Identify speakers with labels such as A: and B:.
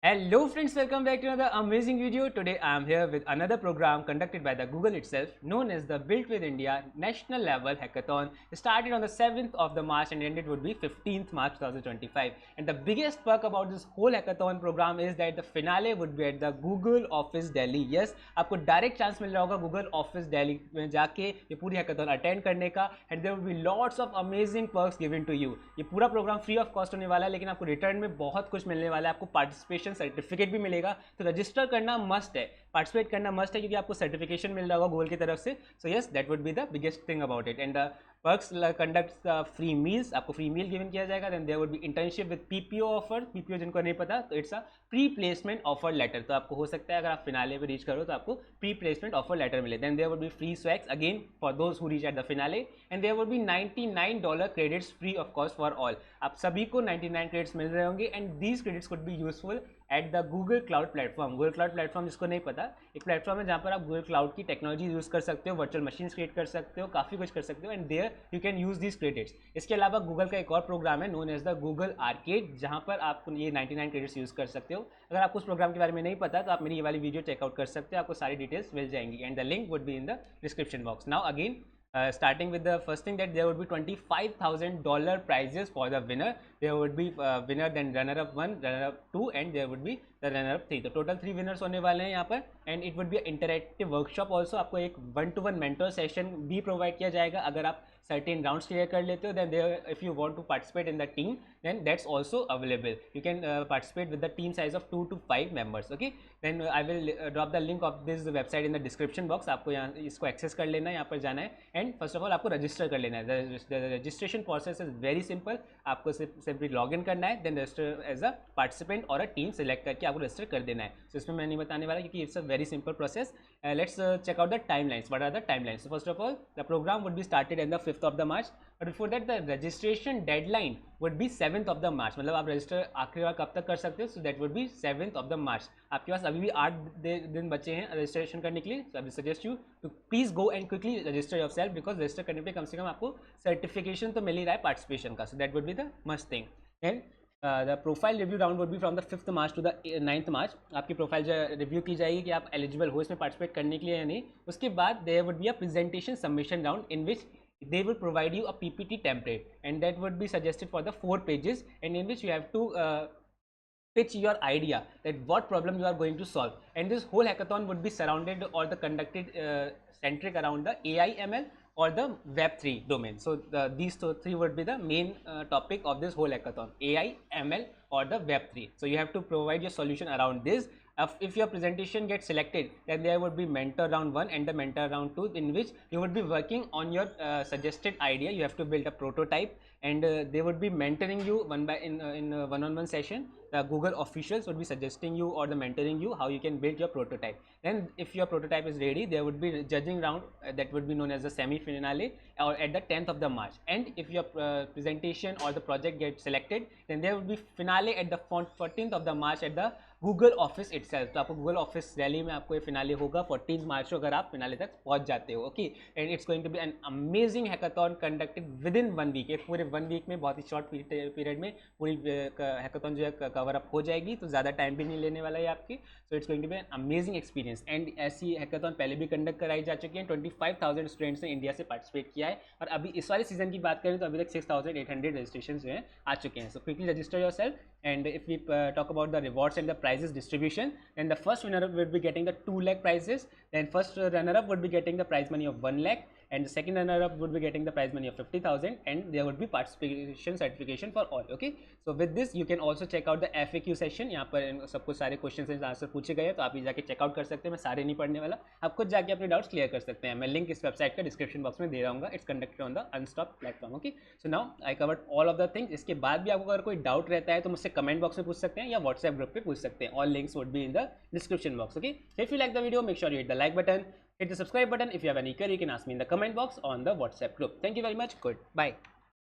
A: Hello friends, welcome back to another amazing video. Today I am here with another program conducted by the Google itself known as the Built with India National Level Hackathon. It started on the 7th of the March and ended would be 15th March 2025. And the biggest perk about this whole hackathon program is that the finale would be at the Google Office Delhi. Yes, आपको direct chance मिल रहा होगा Google Office Delhi में जाके ये पूरी hackathon attend करने का and there will be lots of amazing perks given to you. ये पूरा program free of cost होने वाला है लेकिन आपको return में बहुत कुछ मिलने वाला है. आपको participation सर्टिफिकेट भी मिलेगा तो रजिस्टर करना मस्ट है, पार्टिसिपेट करना मस्ट है क्योंकि आपको सर्टिफिकेशन मिल रहा होगा गूगल की तरफ से. So yes, that would be the biggest thing about it. And the perks conduct free meals, आपको फ्री मील गिवन किया जाएगा. Then there would be internship with PPO offer. PPO जिनको नहीं पता तो it's a pre placement offer letter. तो आपको हो सकता है अगर आप फिनाले पे रीच करो तो आपको प्री प्लेसमेंट ऑफर लेटर मिले. Then there would be free swags again for those who reach at the finale. And there would be $99 credits free of cost for all. आप सभी को 99 क्रेडिट्स मिल रहे होंगे and these credits could be useful at the Google cloud platform. Google cloud platform जिसको नहीं पता, एक प्लेटफॉर्म है जहाँ पर आप गूगल क्लाउड की टेक्नोलॉजी यूज़ कर सकते हो, वर्चुअल मशीन क्रिएट कर सकते हो, काफ़ी कुछ कर सकते हो and there you can use these credits. इसके अलावा गूगल का एक और प्रोग्राम है known as the Google arcade जहाँ पर आप ये 99 क्रेडिट्स यूज़ कर सकते हो. अगर आपको उस प्रोग्राम के बारे में नहीं पता तो आप मेरी ये वाली वीडियो चेकआउट कर सकते हो, आपको सारी डिटेल्स मिल जाएंगी and the link would be in the description box. Now again starting with the first thing that there would be $25,000 prizes for the winner. There would be winner, then runner up 1, runner up 2 and there would be the runner up 3. तो total 3 winners होने वाले हैं यहाँ पर and it would be interactive workshop also. आपको एक 1-to-1 mentor session भी provide किया जाएगा अगर आप certain rounds क्लियर कर लेते हो. then there if you want to participate in the team then that's also available. You can participate with the team size of 2 to 5 members. Okay, then I will drop the link of this website in the description box. आपको यहाँ इसको access कर लेना है, यहाँ पर जाना है एंड फर्स्ट ऑफ ऑल आपको रजिस्टर कर लेना है. The registration process is very simple. आपको सिर्फ लॉग इन करना है, then register as a participant और अ टीम सेलेक्ट करके आपको रजिस्टर कर देना है. सो इसमें मैं नहीं बताने वाला क्योंकि it's a very simple process. Let's check out the time lines. What are the time lines? First of all the program would be started in the 5th of the March. But before that the registration deadline would be 7th of the March. मतलब आप register आखिरी बार कब तक कर सकते हो? सो that would be 7th of the March. आपके पास अभी भी 8 दिन बचे हैं रजिस्ट्रेशन करने के लिए. So I suggest you to please go and quickly register yourself because register करने पे कम से कम आपको सर्टिफिकेशन तो मिल ही रहा है पार्टिसिपेशन का. So that would be the must thing. And the profile review round would be from the 5th March to the 9th March. आपकी profile जो रिव्यू की जाएगी कि आप एलिजिबल हो इसमें पार्टिसिपेट करने के लिए या नहीं. उसके बाद there would be a presentation submission round in which they will provide you a PPT template and that would be suggested for the 4 pages and in which you have to pitch your idea that what problem you are going to solve. And this whole hackathon would be surrounded or the conducted centric around the AI ML or the Web3 domain. So these three would be the main topic of this whole hackathon: AI, ML or the Web3. So you have to provide your solution around this. If your presentation gets selected, then there would be mentor round 1 and the mentor round 2 in which you would be working on your suggested idea. You have to build a prototype and they would be mentoring you in one-on-one session. The Google officials would be suggesting you or the mentoring you how you can build your prototype. Then if your prototype is ready, there would be judging round that would be known as the semi-finale or at the 10th of the March. And if your presentation or the project gets selected, then there would be finale at the 14th of the March at the Google office itself. तो आपको Google office Delhi में आपको ये finale होगा 14 मार्च को अगर आप finale तक पहुंच जाते हो. Okay, and it's going to be an amazing hackathon conducted within 1 week. एक पूरे 1 वीक में बहुत ही शॉर्ट पीरियड में पूरी हैकाथॉन जो है कवर अप हो जाएगी. तो ज़्यादा टाइम भी नहीं लेने वाला है आपकी. So it's going to be an amazing experience. And ऐसी हैकाथॉन पहले भी कंडक्ट कराई जा चुकी है. 25,000 स्टूडेंट्स ने इंडिया से पार्टिसिपेट किया है और अभी इस वाले सीजन की बात करें तो अभी तक 6,800 रजिस्ट्रेशन जो है आ चुके हैं. So quickly register your self. And if we talk about the rewards and the prizes distribution, then the first winner will be getting the 2 lakh prizes. Then first runner up would be getting the prize money of 1 lakh. And the second runner up would be getting the prize money of 50,000 and there would be participation certification for all. Okay, so with this you can also check out the FAQ session. यहाँ पर सब कुछ सारे question and answer पूछे गए हैं तो आप ये जाके चेकआउट कर सकते हैं. मैं सारे नहीं पढ़ने वाला, आप खुद जाके अपने डाउट्स क्लियर कर सकते हैं. मैं लिंक इस वेबसाइट का डिस्क्रिप्शन बॉक्स में दे रहा हूँ. It's conducted on the Unstop platform. Okay, so now I covered all of the things. इसके बाद भी आपको अगर कोई डाउट रहता है तो मुझसे कमेंट बॉक्स में पूछ सकते हैं या व्हाट्सएप ग्रुप पे पूछ सकते हैं. All links would be in the description box. Okay, if you like the video, make sure you hit the like button, hit the subscribe button. If you have any query, you can ask me in the comment box on the WhatsApp group. Thank you very much. Good. Bye.